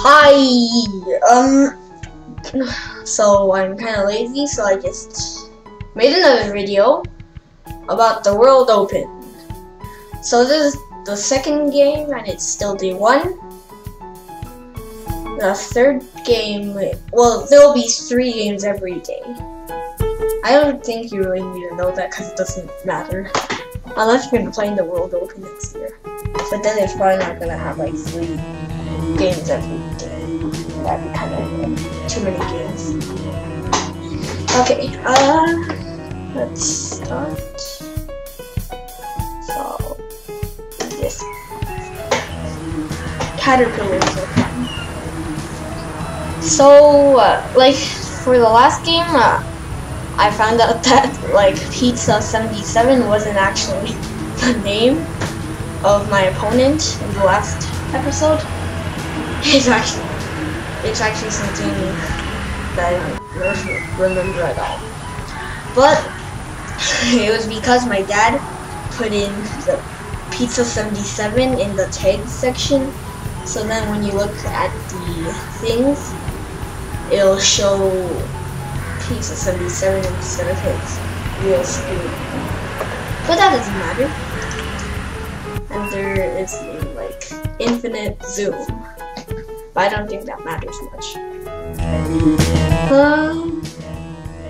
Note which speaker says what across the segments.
Speaker 1: Hi. So I'm kind of lazy, so I just made another video about the World Open. So this is the second game, and it's still day 1. The third game, well, there'll be 3 games every day. I don't think you really need to know that because it doesn't matter. Unless you're going to play in the World Open next year. But then it's probably not going to have like 3 games every day. That'd be kind of too many games. Okay, let's start. So, this caterpillars are fun. So, like, for the last game, I found out that, like, Pizza 77 wasn't actually the name of my opponent in the last episode. It's actually something that I don't remember at all. But it was because my dad put in the Pizza 77 in the tag section. So then when you look at the things, it'll show Pizza 77 instead of his real screen. But that doesn't matter. And there is like infinite zoom. But I don't think that matters much.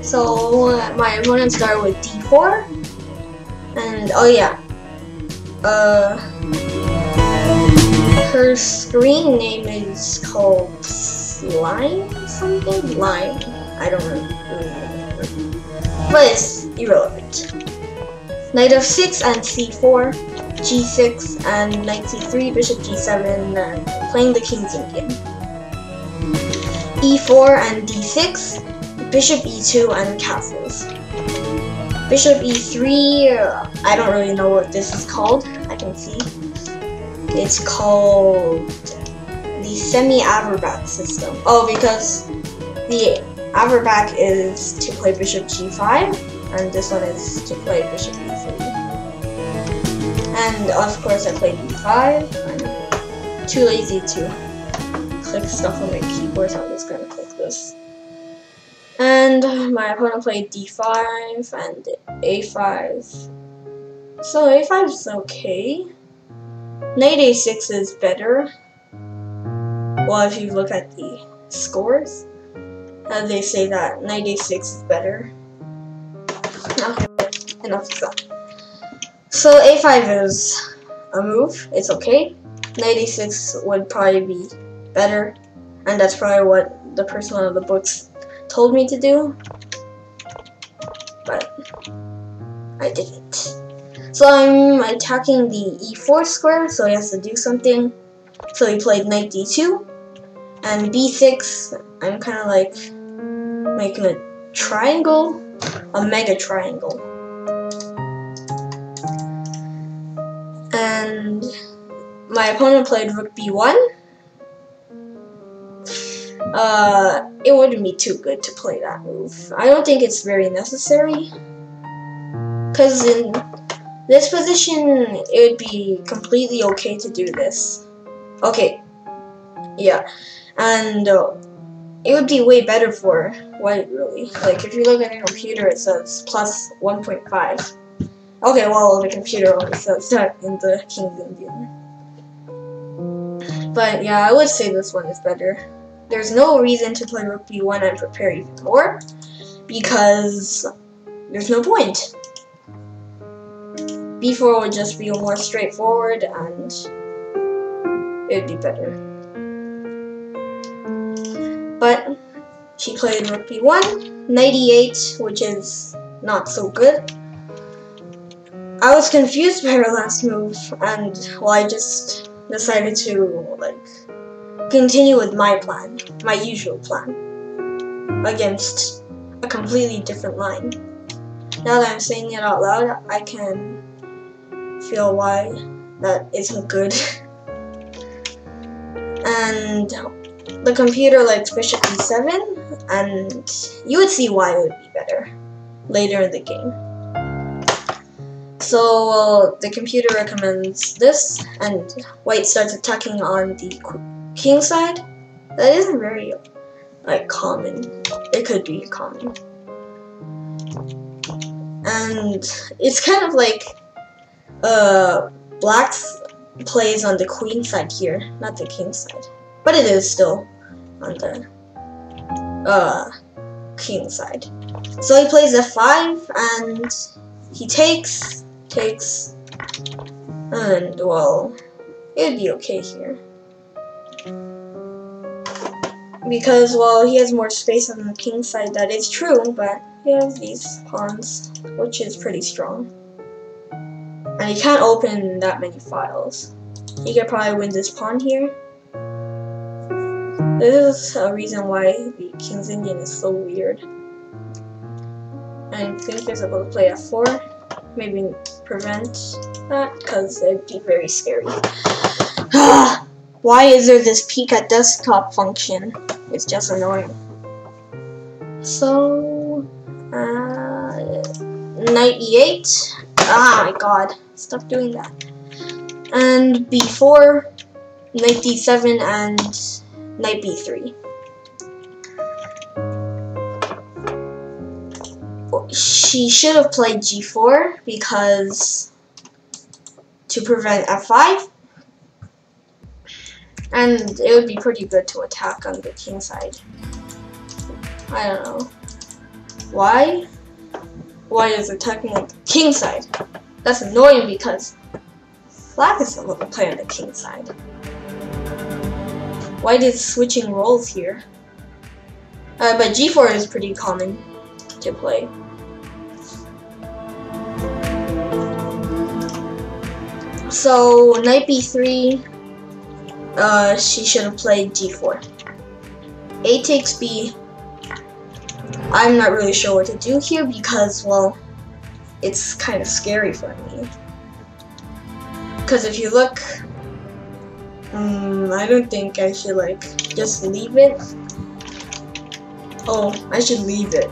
Speaker 1: So my opponent started with d4, and oh yeah, her screen name is called Slime something? Lime. I don't really remember. But it's irrelevant. Knight f6 and c4, g6 and knight c3, bishop g7, and playing the King's Indian. e4 and d6, bishop e2 and castles. Bishop e3, I don't really know what this is called. I can see. It's called the semi-Averbach system. Oh, because the Averbach is to play bishop g5, and this one is to play bishop e3. And of course I played e5. I'm too lazy to click stuff on my keyboard, so I'm just gonna click this. And my opponent played d5 and a5. So a5 is okay. Knight a6 is better. Well, if you look at the scores, they say that knight a6 is better. Okay, enough of that. So a5 is a move. It's okay. Knight a6 would probably be better, and that's probably what the person on the books told me to do, but I didn't. So I'm attacking the e4 square, so he has to do something. So he played knight d2, and b6, I'm kind of like making a triangle, a mega triangle. And my opponent played rook b1. It wouldn't be too good to play that move. I don't think it's very necessary, because in this position, it would be completely okay to do this. Okay, yeah, and it would be way better for white, really. Like, if you look at your computer, it says plus 1.5. Okay, well, the computer only says that in the King's Indian. But yeah, I would say this one is better. There's no reason to play rook b1 and prepare even more, because there's no point. b4 would just be more straightforward, and it would be better. But she played rook b1, knight e8, which is not so good. I was confused by her last move, and well, I just decided to like continue with my plan, my usual plan, against a completely different line. Now that I'm saying it out loud, I can feel why that isn't good. And the computer likes bishop e7, and you would see why it would be better later in the game. So the computer recommends this, and white starts attacking on the king side. That isn't very like common. It could be common. And it's kind of like black's plays on the queen side here, not the king side. But it is still on the king side. So he plays f5 and he takes, and well, it'd be okay here. Because, well, he has more space on the king side, that is true, but he has these pawns, which is pretty strong. And he can't open that many files. He could probably win this pawn here. This is a reason why the King's Indian is so weird. And I think he's able to play f4, maybe prevent that, because it'd be very scary. Why is there this peek at desktop function? It's just annoying. So, knight e8. Ah, my god. Stop doing that. And b4, knight d7, and knight b3. She should have played g4 because to prevent f5. And it would be pretty good to attack on the king side. I don't know. Why? Why is attacking on the king side? That's annoying because black is able to play on the king side. Why did switching roles here? But g4 is pretty common to play. So knight b3. She should have played g4. A takes b. I'm not really sure what to do here because, well, it's kind of scary for me. Because if you look, I don't think I should like just leave it. Oh, I should leave it.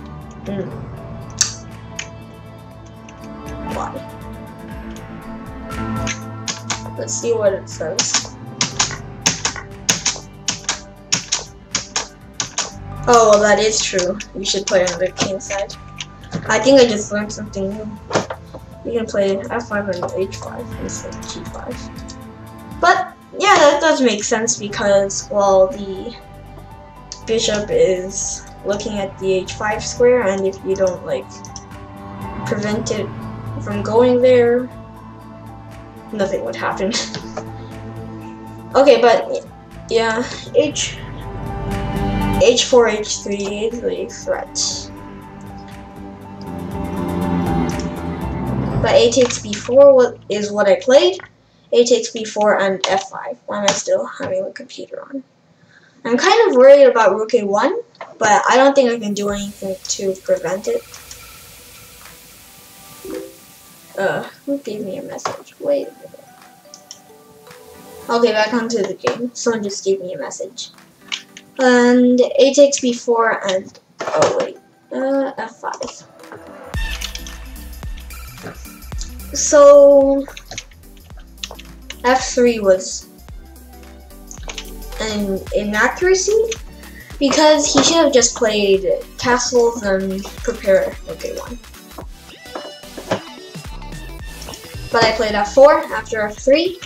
Speaker 1: Why? Let's see what it says. Oh, well, that is true. You should play on the king side. I think I just learned something new. You can play f5 and h5 instead of g5. But, yeah, that does make sense because, well, the bishop is looking at the h5 square, and if you don't, like, prevent it from going there, nothing would happen. Okay, but, yeah, h4, h3 is a threat. But a takes b4 is what I played. A takes b4 and f5. Why am I still having the computer on? I'm kind of worried about rook a1, but I don't think I can do anything to prevent it. Who gave me a message? Wait a minute. Okay, back onto the game. Someone just gave me a message. And a takes b4 and f5. So f3 was an inaccuracy because he should have just played castles and prepare rook a1. But I played f4 after f3.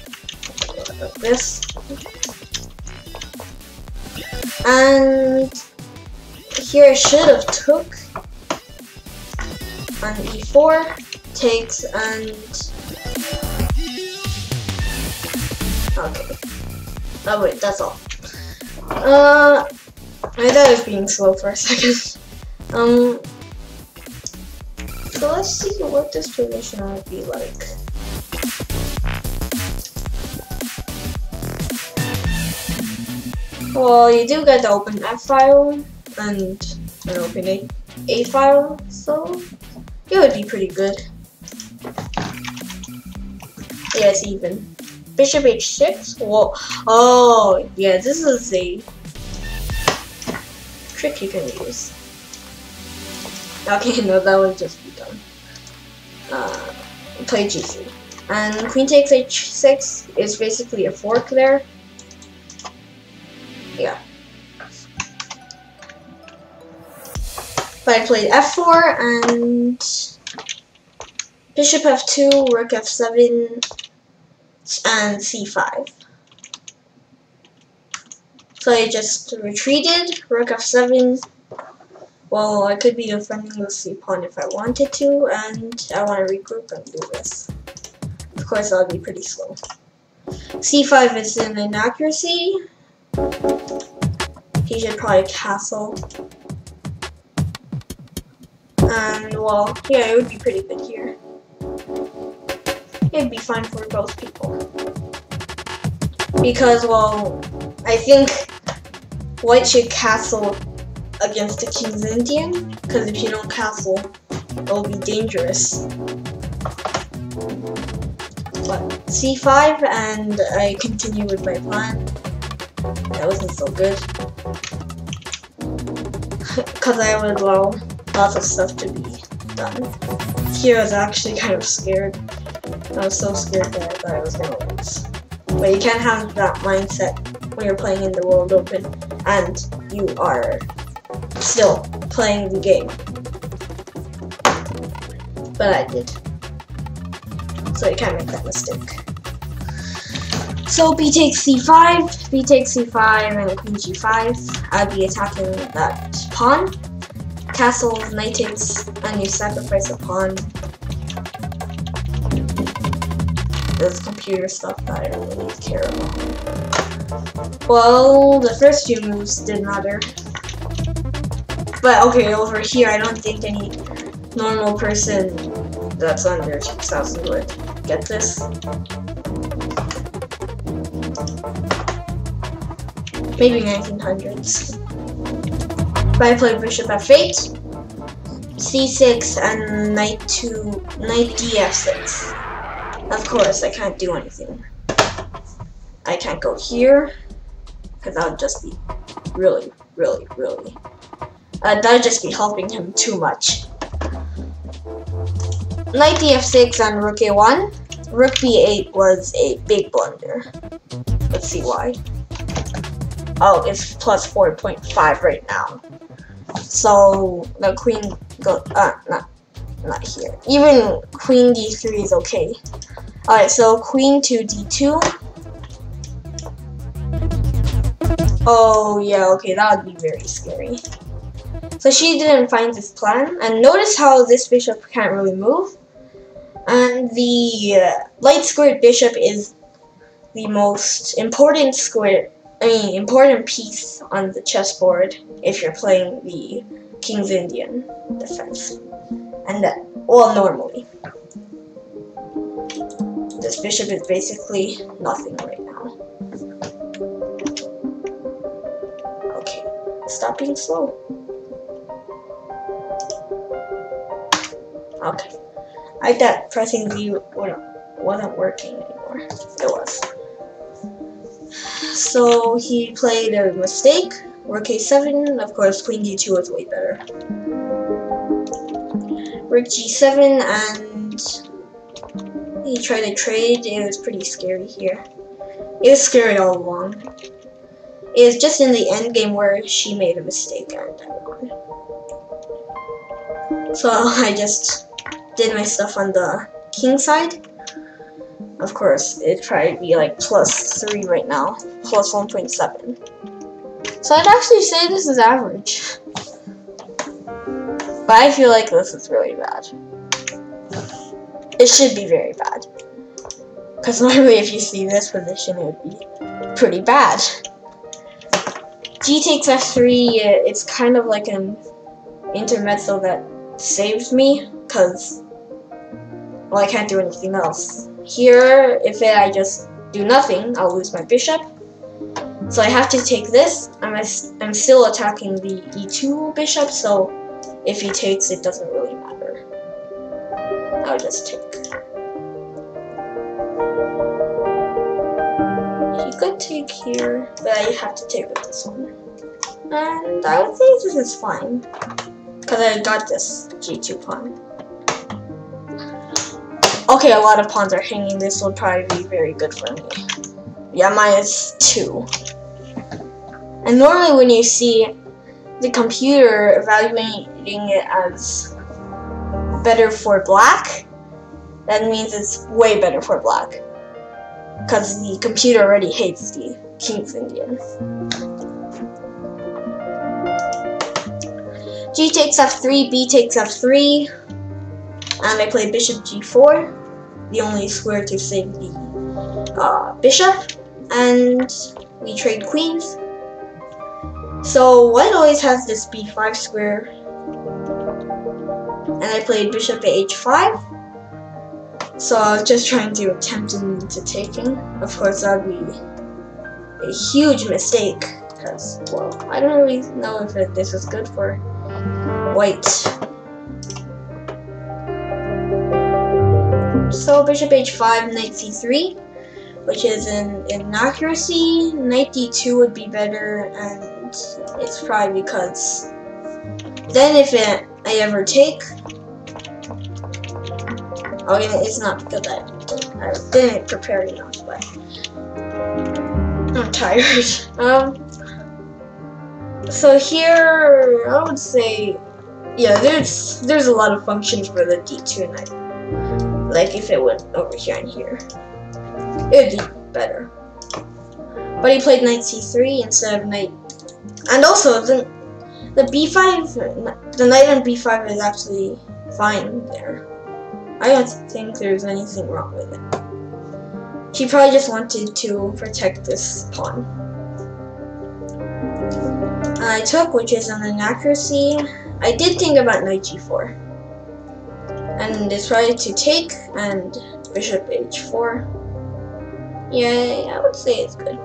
Speaker 1: Like this. And here I should have took on e4, takes, and okay. Oh wait, that's all. I thought I was being slow for a second. So let's see what this position would be like. Well, you do get the open F file and an open A file, so it would be pretty good. Yeah, it's even. Bishop H6? Whoa. Oh, yeah, this is a trick you can use. Okay, no, that would just be done. Play G3. And Queen takes H6 is basically a fork there. Yeah. But I played f4 and bishop f2, rook f7, and c5. So I just retreated, rook f7. Well, I could be defending the c pawn if I wanted to, and I want to regroup and do this. Of course, that'll be pretty slow. c5 is an inaccuracy. He should probably castle. And, well, yeah, it would be pretty good here. It'd be fine for both people. Because, well, I think white should castle against the King's Indian, because if you don't castle, it'll be dangerous. But c5, and I continue with my plan. That wasn't so good. Because I would allow lots of stuff to be done. Here I was actually kind of scared. I was so scared that I thought I was gonna lose. But you can't have that mindset when you're playing in the World Open and you are still playing the game. But I did. So you can't make that mistake. So b takes c5, b takes c5, and queen g5. I'll be attacking that pawn. Castle, knight takes, and you sacrifice a pawn. There's computer stuff that I don't really care about. Well, the first few moves did matter. But okay, over here, I don't think any normal person that's under 6,000 would get this. Maybe 1900s. But I played bishop f8, c6, and knight df6. Of course, I can't do anything. I can't go here, because that would just be really. That would just be helping him too much. Knight df6 and rook a1. Rook b8 was a big blunder. Let's see why. Oh, it's plus 4.5 right now. So the queen go not here. Even queen d3 is okay. Alright, so queen to d2. Oh yeah, okay, that would be very scary. So she didn't find this plan, and notice how this bishop can't really move. And the light squared bishop is the most important important piece on the chessboard if you're playing the King's Indian defense. And that, well, normally. This bishop is basically nothing right now. Okay, stop being slow. Okay, I thought pressing V wasn't working anymore. It was. So he played a mistake. Rook a7, of course, queen d2 was way better. Rook g7, and he tried to trade. It was pretty scary here. It was scary all along. It was just in the end game where she made a mistake and I won. So I just did my stuff on the king side. Of course, it'd probably be like plus 3 right now, plus 1.7. So I'd actually say this is average. But I feel like this is really bad. It should be very bad. Because normally if you see this position, it would be pretty bad. G takes f3, it's kind of like an intermezzo that saves me, because, well, I can't do anything else. Here, if I just do nothing, I'll lose my bishop. So I have to take this. I'm still attacking the e2 bishop, so if he takes, it doesn't really matter. I'll just take. He could take here, but I have to take with this one. And I would say this is fine, because I got this g2 pawn. Okay, a lot of pawns are hanging. This will probably be very good for me. Yeah, -2. And normally when you see the computer evaluating it as better for black, that means it's way better for black. Because the computer already hates the King's Indian. G takes f3, B takes f3, and I play bishop g4, the only square to save the bishop, and we trade queens. So white always has this b5 square, and I played bishop h5. So I was just trying to tempt him into taking. Of course, that would be a huge mistake, because, well, I don't really know if this is good for white. So bishop h5, knight c3, which is an inaccuracy. Knight d2 would be better, and it's probably because then if I ever take, oh yeah, it's not because I didn't prepare enough, but I'm tired. So here I would say, yeah, there's a lot of functions for the d2 knight. Like if it went over here and here, it would be better. But he played knight c3 instead of knight, and also the b5, the knight on b5 is actually fine there. I don't think there's anything wrong with it. She probably just wanted to protect this pawn. I took, which is an inaccuracy. I did think about knight g4, and decided to take, and bishop h4. Yeah, I would say it's good.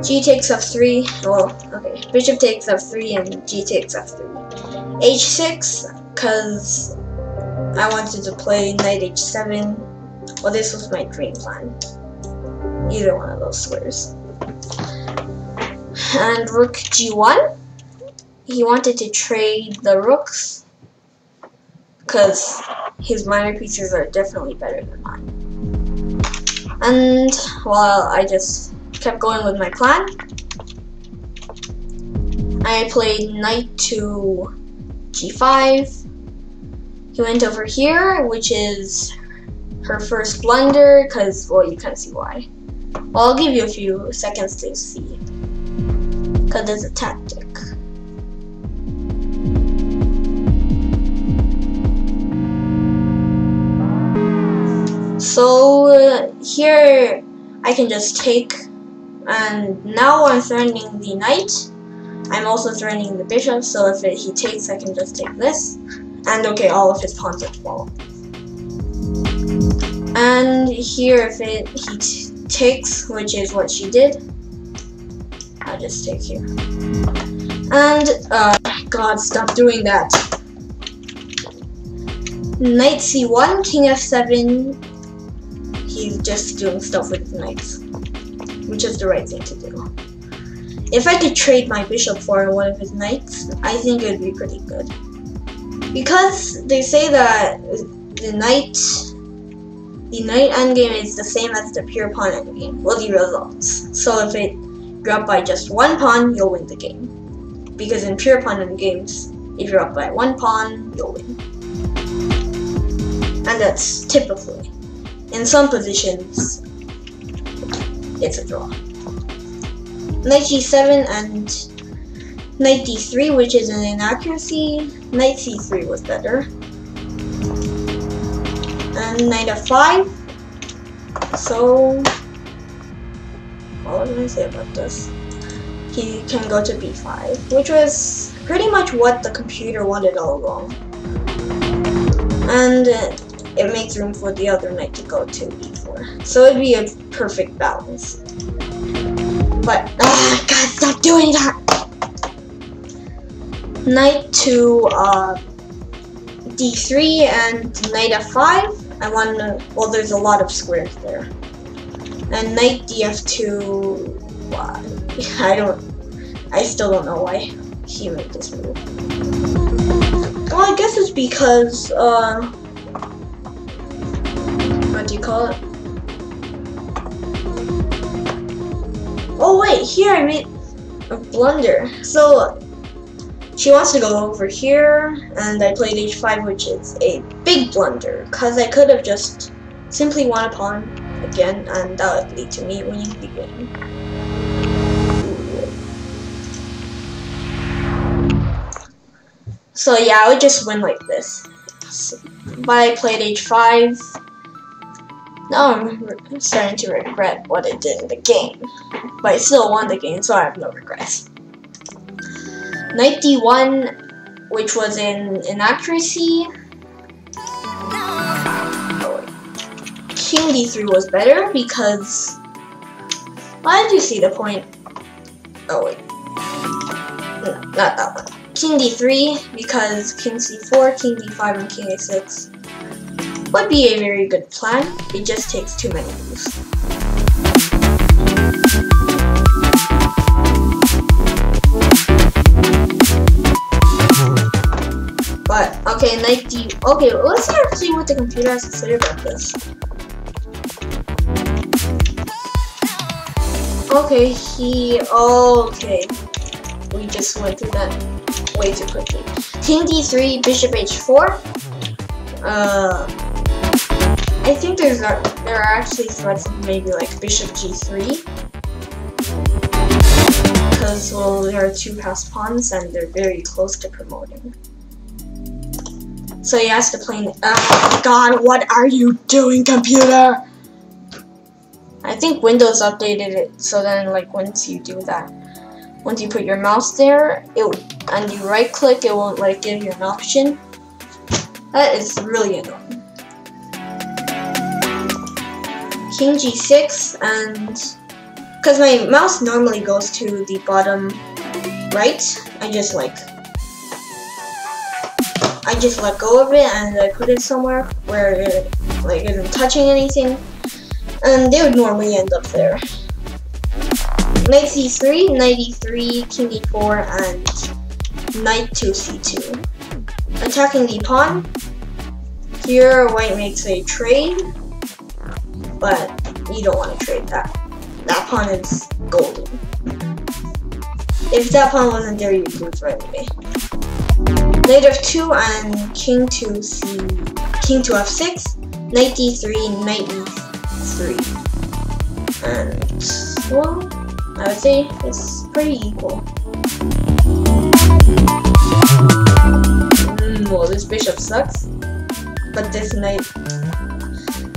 Speaker 1: G takes f3. Well, okay. Bishop takes f3 and G takes f3. h6, because I wanted to play knight h7. Well, this was my dream plan. Either one of those squares. And rook g1. He wanted to trade the rooks, because his minor pieces are definitely better than mine. And, well, I just kept going with my plan. I played knight to g5. He went over here, which is her first blunder, because, well, you can't see why. Well, I'll give you a few seconds to see, because there's a tactic. So here I can just take, and now I'm threatening the knight. I'm also threatening the bishop, so if he takes, I can just take this. And okay, all of his pawns would fall. And here if he takes, which is what she did, I'll just take here. And, God, stop doing that. Knight c1, king f7. He's just doing stuff with the knights, which is the right thing to do. If I could trade my bishop for one of his knights, I think it would be pretty good. Because they say that the knight endgame is the same as the pure pawn endgame. Well, the results. So if you're up by just one pawn, you'll win the game. Because in pure pawn endgames, if you're up by one pawn, you'll win. And that's typically. In some positions, it's a draw. Knight g7 and knight d3, which is an inaccuracy. Knight c3 was better. And knight f5. So, what can I say about this? He can go to b5, which was pretty much what the computer wanted all along. And it makes room for the other knight to go to e4. So it'd be a perfect balance. But, God, stop doing that! Knight to d3 and knight f5. I want to, well, there's a lot of squares there. And knight df2, I still don't know why he made this move. Well, I guess it's because, what do you call it? Oh wait, here I made, a blunder. So she wants to go over here, and I played h5, which is a big blunder, because I could have just simply won a pawn again, and that would lead to me winning the game. So yeah, I would just win like this. So, but I played h5. Now I'm starting to regret what I did in the game. But I still won the game, so I have no regrets. Knight d1, which was an inaccuracy. King d3 was better because... Why did you see the point? Oh wait. No, not that one. King d3 because king c4, king d5, and king a6 would be a very good plan. It just takes too many moves. But okay, knight d. Okay, let's see what the computer has to say about this. Okay, okay. We just went through that way too quickly. King d3, bishop h4. I think there are actually threats of maybe like bishop g3, because well, there are two passed pawns and they're very close to promoting. So he has to play. God, what are you doing, computer? I think Windows updated it so then, like, once you do that, once you put your mouse there, and you right click, it won't like give you an option. That is really annoying. King g6, and because my mouse normally goes to the bottom right, I just let go of it and I put it somewhere where it isn't touching anything, and they would normally end up there. Knight c3, knight e3, king e4, and knight to c2. Attacking the pawn. Here, white makes a trade, but you don't want to trade that. That pawn is golden. If that pawn wasn't there, you'd lose right away. Knight f2 and king to f6, knight d3, knight e3, and well, I would say it's pretty equal. Well, this bishop sucks, but this knight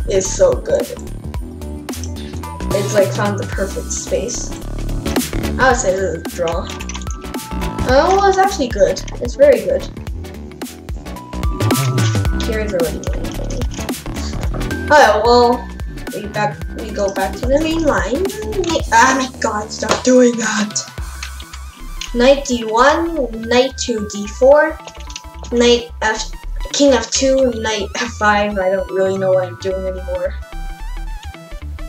Speaker 1: is so good. It's like found the perfect space. I would say this is a draw. Oh, it's actually good. It's very good. Here's already winning. Oh well, we go back to the main line. Ah my god, stop doing that. Knight d1, knight to d4, king f2, knight f5. I don't really know what I'm doing anymore.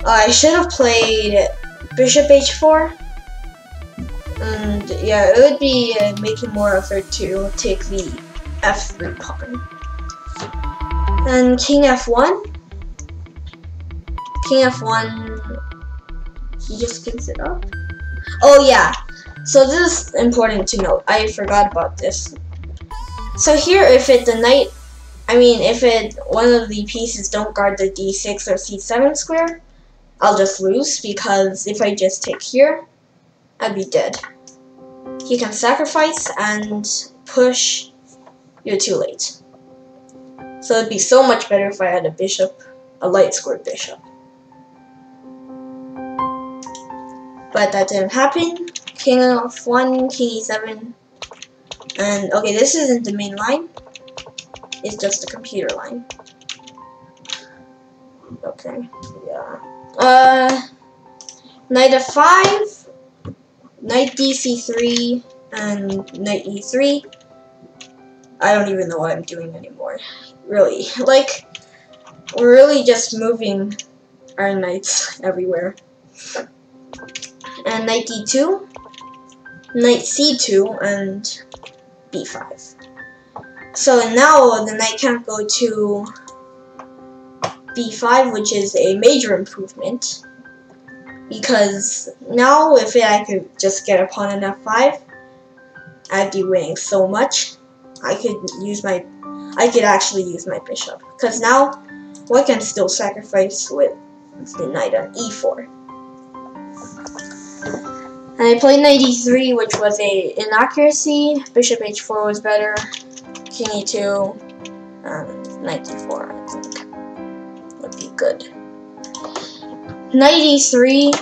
Speaker 1: I should have played bishop h4. And yeah, it would be making more effort to take the f3 pawn. And king f1. King f1, he just gives it up. Oh yeah, so this is important to note. I forgot about this. So here, if one of the pieces don't guard the d6 or c7 square, I'll just lose, because if I just take here, I'd be dead. He can sacrifice and push. You're too late. So it'd be so much better if I had a bishop, a light squared bishop. But that didn't happen. King f1, king e7, and okay, this isn't the main line. It's just the computer line. Okay, yeah. Knight f5. Knight dc3 and knight e3. I don't even know what I'm doing anymore. Really, like, we're really just moving our knights everywhere. And knight d2, knight c2, and b5. So now the knight can't go to b5, which is a major improvement. because now if I could just get a pawn in f5, I'd be winning so much. I could actually use my bishop, because now white can still sacrifice with the knight on e4. And I played knight e3, which was a inaccuracy. Bishop h4 was better. King e2, and knight d4 I think would be good. Knight e3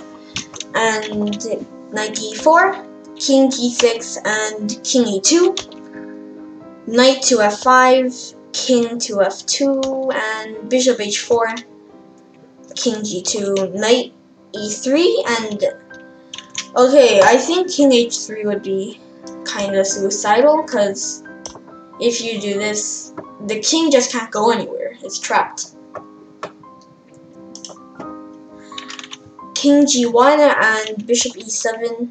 Speaker 1: and knight d4, king g6 and king e2, knight to f5, king to f2, and bishop h4, king g2, knight e3, and okay, I think king h3 would be kind of suicidal, because if you do this, the king just can't go anywhere. It's trapped. King g1 and bishop e7.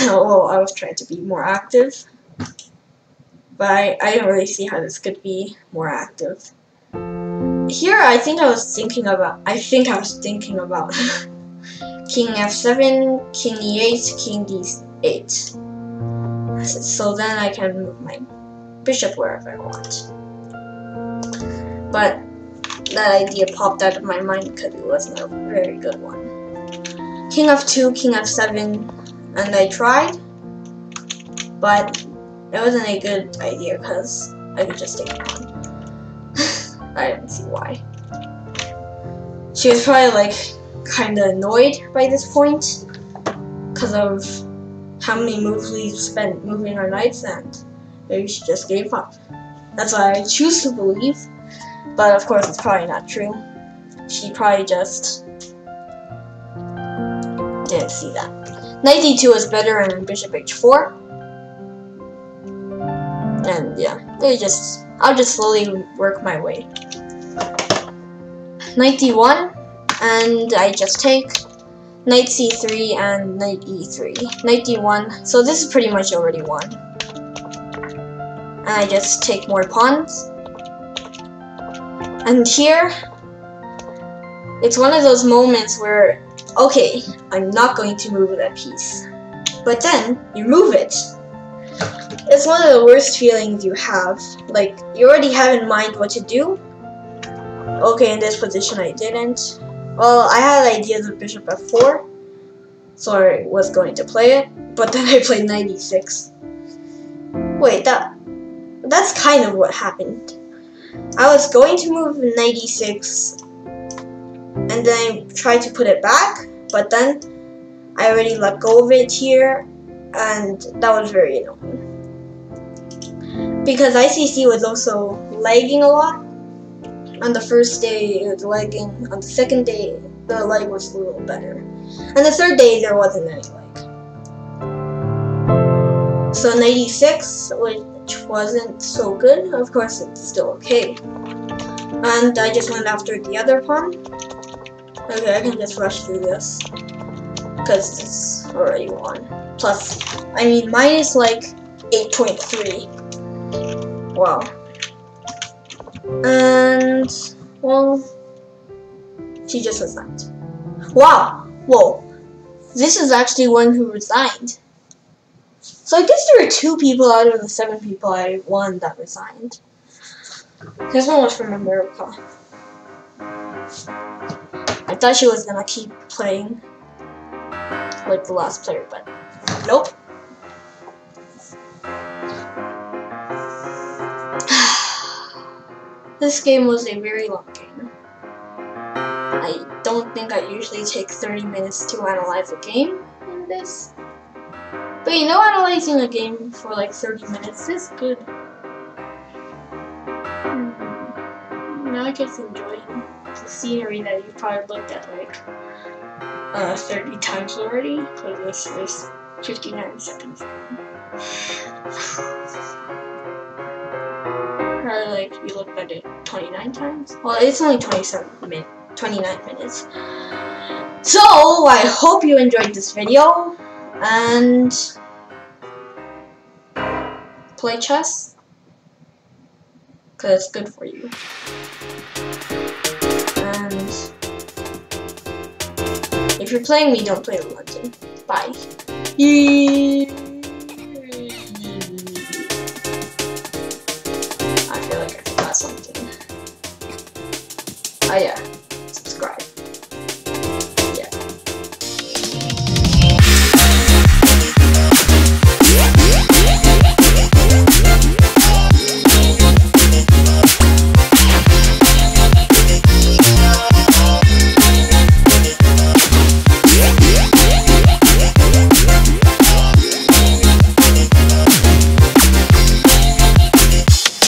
Speaker 1: Oh, I was trying to be more active, but I don't really see how this could be more active. Here, I think I was thinking about king f7, king e8, king d8. So then I can move my bishop wherever I want. But that idea popped out of my mind because it wasn't a very good one. King f2, king f7, and I tried, but it wasn't a good idea because I could just take a pawn. I didn't see why. She was probably like kinda annoyed by this point because of how many moves we spent moving our knights, and maybe she just gave up. That's what I choose to believe, but of course it's probably not true. She probably just didn't see that. Knight d2 is better and bishop h4. And yeah, I'll just slowly work my way. Knight d1, and I just take knight c3 and knight e3. Knight d1, so this is pretty much already won. And I just take more pawns. And here, it's one of those moments where, okay, I'm not going to move that piece. But then, you move it. It's one of the worst feelings you have. Like, you already have in mind what to do. Okay, in this position I didn't. Well, I had ideas of bishop f4, so I was going to play it, but then I played knight e6. Wait, that's kind of what happened. I was going to move knight e6, and then I tried to put it back, but then I already let go of it here, and that was very annoying. Because ICC was also lagging a lot. On the first day, it was lagging. On the second day, the lag was a little better. And the third day, there wasn't any lag. So knight e6, which wasn't so good. Of course, it's still okay. And I just went after the other pawn. Okay, I can just rush through this, because it's already won. Plus, I mean, mine is like 8.3. Wow. And, well, she just resigned. Wow! Whoa. This is actually one who resigned. So I guess there were 2 people out of the 7 people I won that resigned. This one was from America. I thought she was gonna keep playing like the last player, but nope. This game was a very long game. I don't think I usually take 30 minutes to analyze a game in this. But you know, analyzing a game for like 30 minutes is good. Now I just enjoying the scenery that you probably looked at like 30 times already, because this is 59 seconds. Or like you looked at it 29 times. Well, it's only 29 minutes. So I hope you enjoyed this video, and play chess, because it's good for you. And if you're playing me, don't play the London. Bye. I feel like I forgot something. Oh yeah.